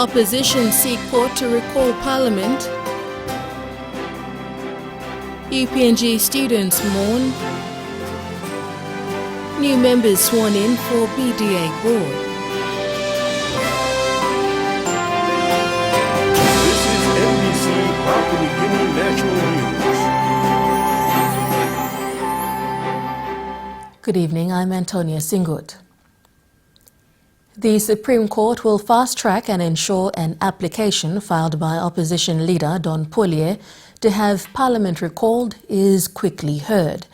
Opposition seek court to recall parliament. UPNG students mourn. New members sworn in for BDA board. This is NBC Papua New Guinea National News. Good evening, I'm Antonia Singut. The Supreme Court will fast-track and ensure an application filed by opposition leader Don Poilier to have Parliament recalled is quickly heard.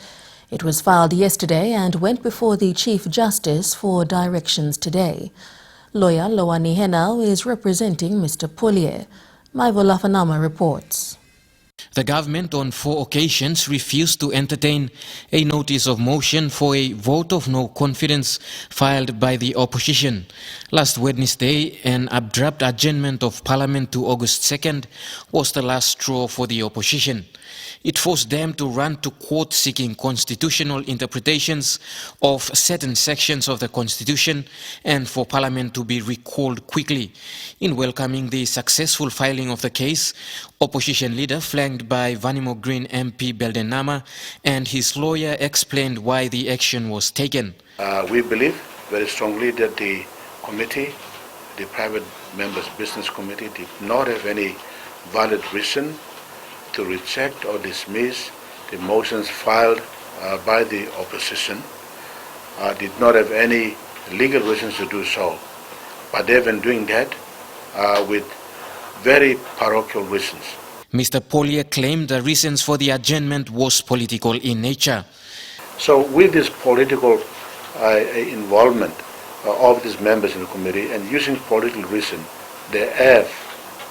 It was filed yesterday and went before the Chief Justice for directions today. Lawyer Lowani Henao is representing Mr. Poilier. Maivo Lafanama reports. The government on 4 occasions refused to entertain a notice of motion for a vote of no confidence filed by the opposition. Last Wednesday, an abrupt adjournment of Parliament to August 2nd was the last straw for the opposition. It forced them to run to court seeking constitutional interpretations of certain sections of the Constitution and for Parliament to be recalled quickly. In welcoming the successful filing of the case, opposition leader flanked by Vanimo Green MP Beldenama and his lawyer explained why the action was taken. We believe very strongly that the committee, the private members' business committee, did not have any valid reason to reject or dismiss the motions filed by the opposition, did not have any legal reasons to do so. But they've been doing that with very parochial reasons. Mr. Poilier claimed the reasons for the adjournment was political in nature. So with this political involvement of these members in the committee and using political reason, they have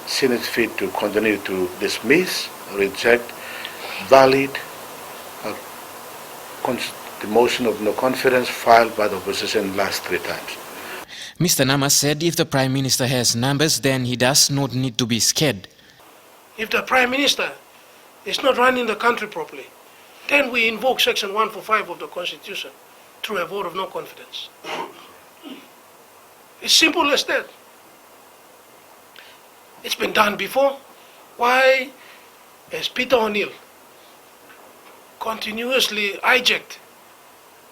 seen it fit to continue to dismiss, reject valid the motion of no confidence filed by the opposition last 3 times. Mr. Nama said if the Prime Minister has numbers, then he does not need to be scared. If the Prime Minister is not running the country properly, then we invoke Section 145 of the Constitution through a vote of no confidence. It's simple as that. It's been done before. Why has Peter O'Neill continuously hijacked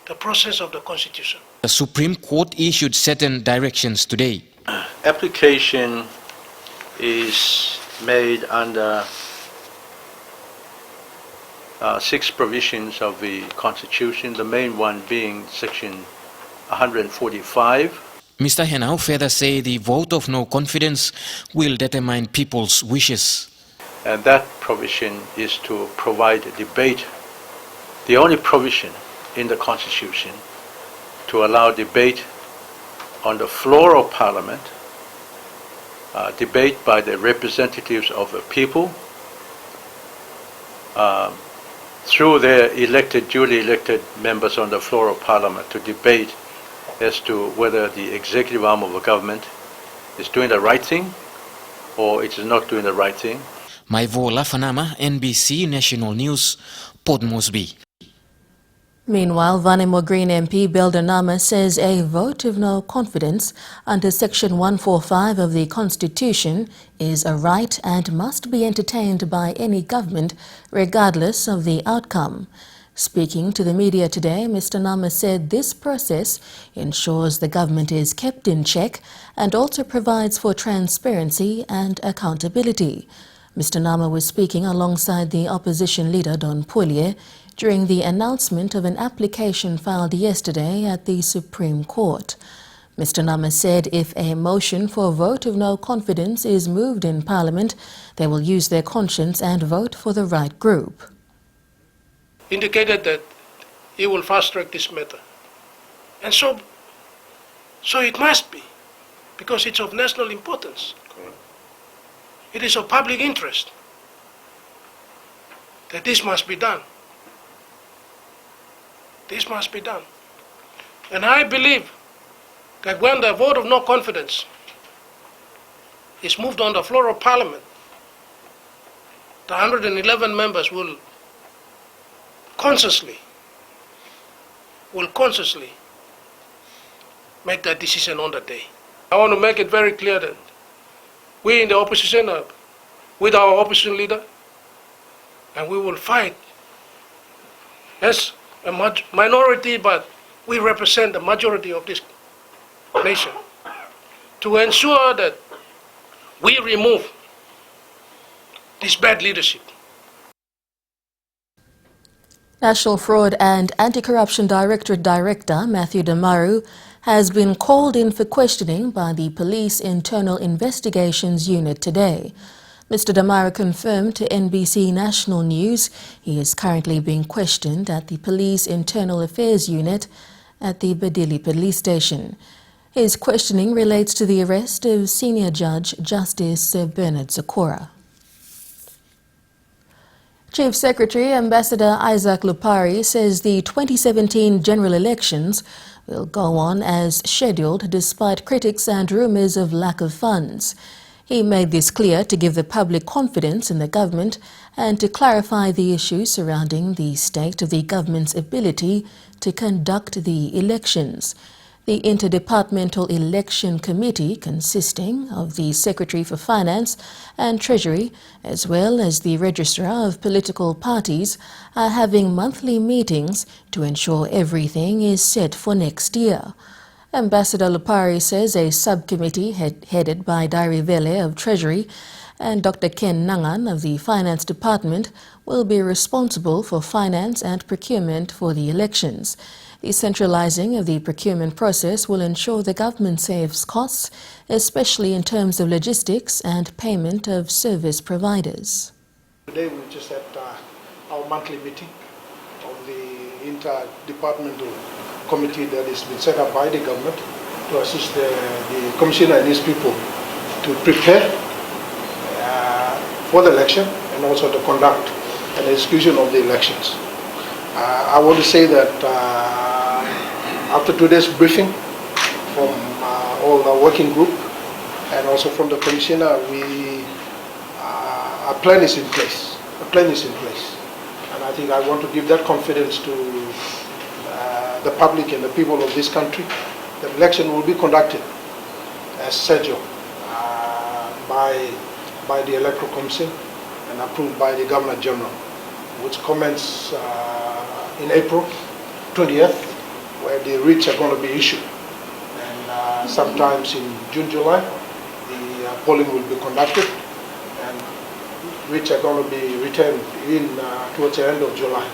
the process of the Constitution? The Supreme Court issued certain directions today. Application is made under 6 provisions of the Constitution, the main one being Section 145. Mr. Henao further say the vote of no confidence will determine people's wishes. And that provision is to provide a debate, the only provision in the Constitution to allow debate on the floor of Parliament, debate by the representatives of the people through their duly elected members on the floor of Parliament to debate as to whether the executive arm of the government is doing the right thing or it is not doing the right thing. Maivo Lafanama, NBC National News, Port Moresby. Meanwhile, Vanimo Green MP Beldenama says a vote of no confidence under Section 145 of the Constitution is a right and must be entertained by any government regardless of the outcome. Speaking to the media today, Mr. Nama said this process ensures the government is kept in check and also provides for transparency and accountability. Mr. Nama was speaking alongside the opposition leader Don Poilier during the announcement of an application filed yesterday at the Supreme Court. Mr. Nama said if a motion for a vote of no confidence is moved in Parliament, they will use their conscience and vote for the right group. Indicated that he will fast-track this matter. And so it must be, because it's of national importance. It is of public interest that this must be done. This must be done. And I believe that when the vote of no confidence is moved on the floor of Parliament, the 111 members will consciously make that decision on the day. I want to make it very clear that We in the opposition are with our opposition leader, and we will fight as a minority, but we represent the majority of this nation to ensure that we remove this bad leadership. National Fraud and Anti-Corruption Directorate Director Matthew Damaru has been called in for questioning by the Police Internal Investigations Unit today. Mr. Damaru confirmed to NBC National News he is currently being questioned at the Police Internal Affairs Unit at the Badili Police Station. His questioning relates to the arrest of Senior Judge Justice Sir Bernard Zakora. Chief Secretary Ambassador Isaac Lupari says the 2017 general elections will go on as scheduled despite critics and rumours of lack of funds. He made this clear to give the public confidence in the government and to clarify the issues surrounding the state of the government's ability to conduct the elections. The Interdepartmental Election Committee, consisting of the Secretary for Finance and Treasury, as well as the Registrar of Political Parties, are having monthly meetings to ensure everything is set for next year. Ambassador Lupari says a subcommittee headed by Dari Vele of Treasury and Dr. Ken Nangan of the Finance Department will be responsible for finance and procurement for the elections. The centralizing of the procurement process will ensure the government saves costs, especially in terms of logistics and payment of service providers. Today we just had our monthly meeting of the interdepartmental committee that has been set up by the government to assist the commissioner and his people to prepare for the election and also to conduct an execution of the elections. I want to say that after today's briefing from all the working group and also from the commissioner, a plan is in place. A plan is in place, and I think I want to give that confidence to the public and the people of this country. The election will be conducted as scheduled by the Electoral Commission and approved by the Governor General, which commences in April 20th, where the writs are going to be issued. And sometimes in June, July, the polling will be conducted, and writs are going to be returned towards the end of July.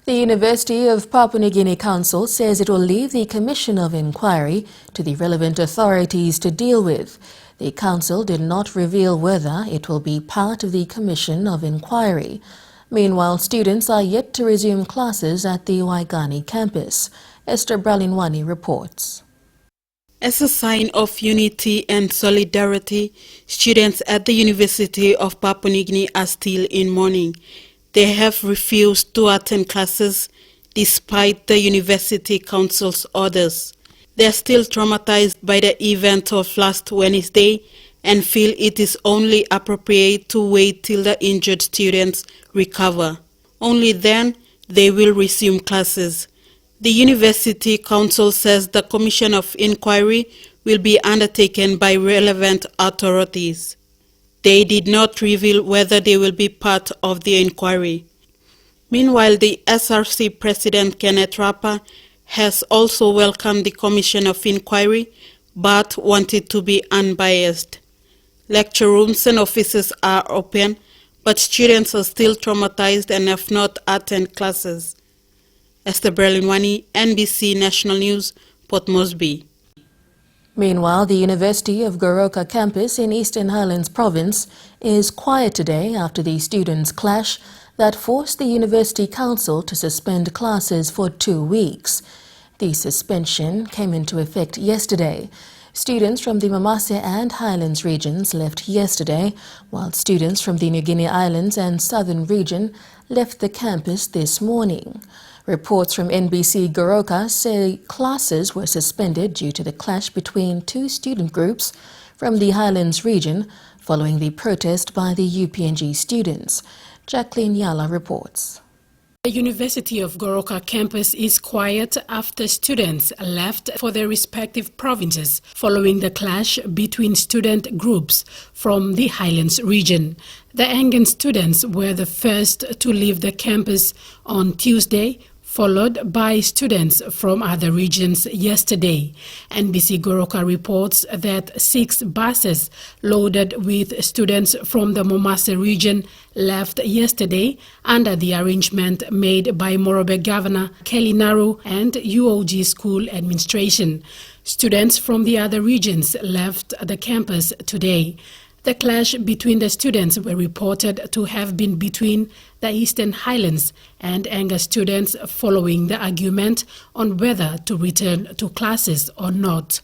The University of Papua New Guinea Council says it will leave the Commission of Inquiry to the relevant authorities to deal with. The Council did not reveal whether it will be part of the Commission of Inquiry. Meanwhile, students are yet to resume classes at the Waigani campus. Esther Bralinwani reports. As a sign of unity and solidarity, students at the University of Papua New Guinea are still in mourning. They have refused to attend classes despite the University Council's orders. They are still traumatized by the event of last Wednesday and feel it is only appropriate to wait till the injured students recover. Only then they will resume classes. The University Council says the Commission of Inquiry will be undertaken by relevant authorities. They did not reveal whether they will be part of the inquiry. Meanwhile, the SRC President Kenneth Rapa has also welcomed the Commission of Inquiry but wanted to be unbiased. Lecture rooms and offices are open, but students are still traumatized and have not attended classes. Esther Bralinwani, NBC National News, Port Moresby. Meanwhile, the University of Goroka campus in Eastern Highlands Province is quiet today after the students' clash that forced the University Council to suspend classes for 2 weeks. The suspension came into effect yesterday. Students from the Mamase and Highlands regions left yesterday, while students from the New Guinea Islands and Southern region left the campus this morning. Reports from NBC Goroka say classes were suspended due to the clash between two student groups from the Highlands region following the protest by the UPNG students. Jacqueline Yala reports. The University of Goroka campus is quiet after students left for their respective provinces following the clash between student groups from the Highlands region. The Angan students were the first to leave the campus on Tuesday, followed by students from other regions yesterday. NBC Goroka reports that 6 buses loaded with students from the Momase region left yesterday under the arrangement made by Morobe Governor Kelly Naru and UOG school administration. Students from the other regions left the campus today. The clash between the students were reported to have been between the Eastern Highlands and Angus students following the argument on whether to return to classes or not.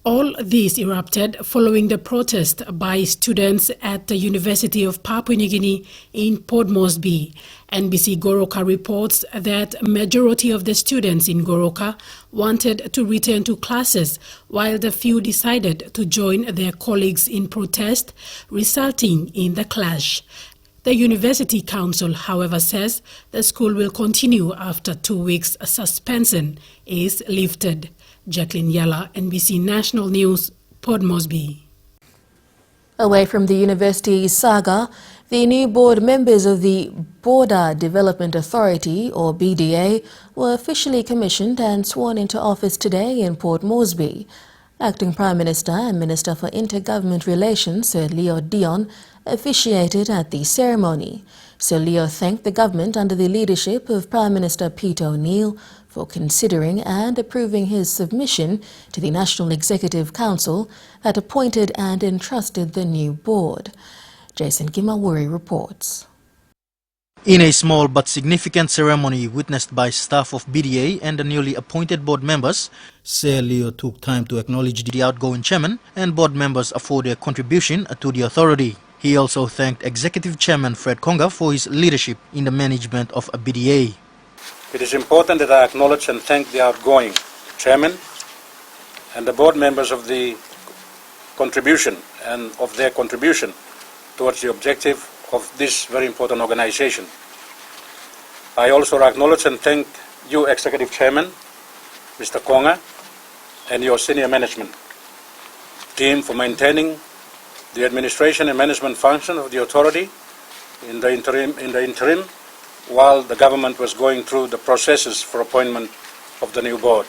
All this erupted following the protest by students at the University of Papua New Guinea in Port Moresby. NBC Goroka reports that majority of the students in Goroka wanted to return to classes, while the few decided to join their colleagues in protest, resulting in the clash. The University Council, however, says the school will continue after 2 weeks suspension is lifted. Jacqueline Yala, NBC National News, Port Moresby. Away from the university saga, the new board members of the Border Development Authority, or BDA, were officially commissioned and sworn into office today in Port Moresby. Acting Prime Minister and Minister for Intergovernment Relations, Sir Leo Dion, officiated at the ceremony. Sir Leo thanked the government under the leadership of Prime Minister Peter O'Neill for considering and approving his submission to the National Executive Council that appointed and entrusted the new board. Jason Gimawuri reports. In a small but significant ceremony witnessed by staff of BDA and the newly appointed board members, Sir Leo took time to acknowledge the outgoing chairman and board members for their contribution to the authority. He also thanked Executive Chairman Fred Konga for his leadership in the management of BDA. It is important that I acknowledge and thank the outgoing chairman and the board members of the contribution and of their contribution towards the objective of this very important organization. I also acknowledge and thank you, Executive Chairman, Mr. Konga, and your senior management team for maintaining the administration and management function of the authority in the interim while the government was going through the processes for appointment of the new board.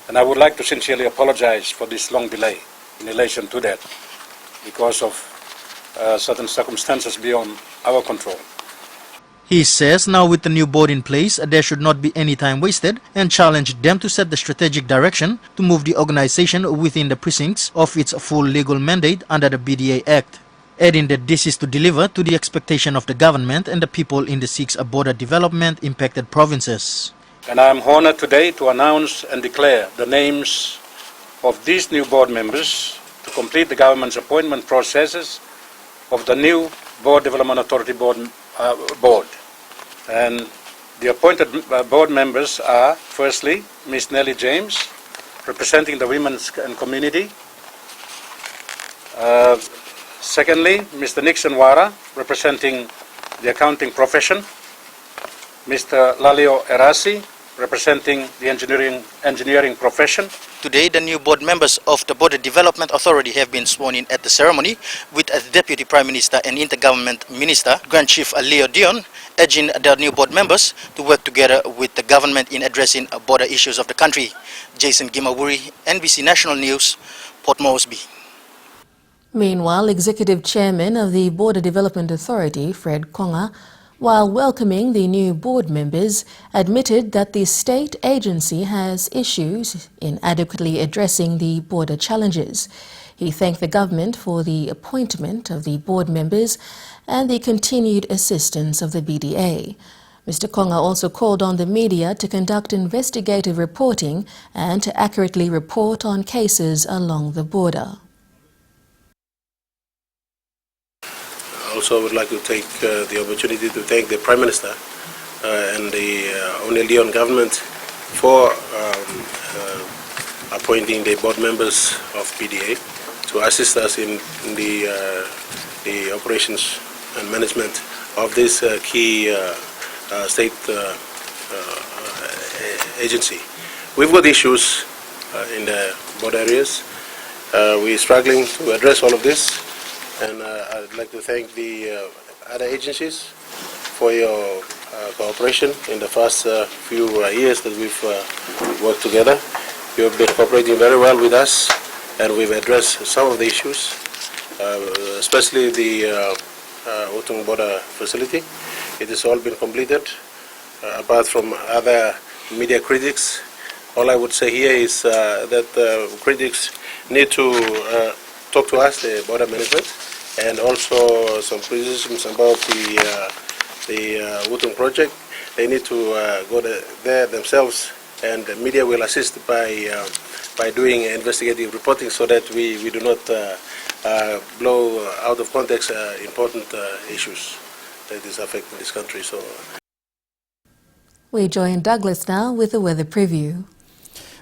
And I would like to sincerely apologize for this long delay in relation to that because of certain circumstances beyond our control. He says now with the new board in place, there should not be any time wasted and challenged them to set the strategic direction to move the organization within the precincts of its full legal mandate under the BDA Act, adding that this is to deliver to the expectation of the government and the people in the 6 border development impacted provinces. And I am honored today to announce and declare the names of these new board members to complete the government's appointment processes of the new Board Development Authority board. And the appointed board members are, firstly, Ms. Nellie James, representing the women's and community. Secondly, Mr. Nixon Wara, representing the accounting profession. Mr. Lalio Erasi, representing the engineering profession. Today, the new board members of the Border Development Authority have been sworn in at the ceremony, with the Deputy Prime Minister and Intergovernment Minister, Grand Chief Leo Dion, urging the new board members to work together with the government in addressing border issues of the country. Jason Gimawuri, NBC National News, Port Moresby. Meanwhile, Executive Chairman of the Border Development Authority, Fred Konga, while welcoming the new board members, admitted that the state agency has issues in adequately addressing the border challenges. He thanked the government for the appointment of the board members and the continued assistance of the BDA. Mr. Konga also called on the media to conduct investigative reporting and to accurately report on cases along the border. Also, I would like to take the opportunity to thank the Prime Minister and the O'Neill Dion government for appointing the board members of PDA to assist us in the operations and management of this key state agency. We've got issues in the border areas. We're struggling to address all of this, and I'd like to thank the other agencies for your cooperation in the first few years that we've worked together. You have been cooperating very well with us, and we've addressed some of the issues, especially the Utung border facility. It has all been completed. Apart from other media critics, all I would say here is that critics need to talk to us, the border management, and also some criticisms about the Utung project. They need to go there themselves, and the media will assist by doing investigative reporting so that we do not blow out of context important issues that is affecting this country. So. We join Douglas now with the weather preview.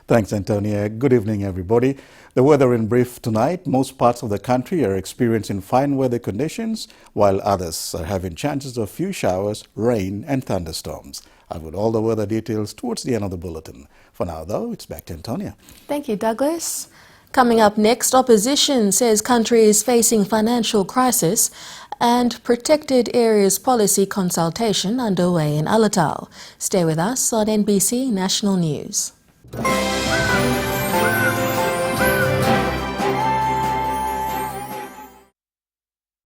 Thanks, Antonia. Good evening, everybody. The weather in brief tonight. Most parts of the country are experiencing fine weather conditions, while others are having chances of few showers, rain, and thunderstorms. I've got all the weather details towards the end of the bulletin. For now, though, it's back to Antonia. Thank you, Douglas. Coming up next, opposition says country is facing financial crisis and protected areas policy consultation underway in Alatau. Stay with us on NBC National News.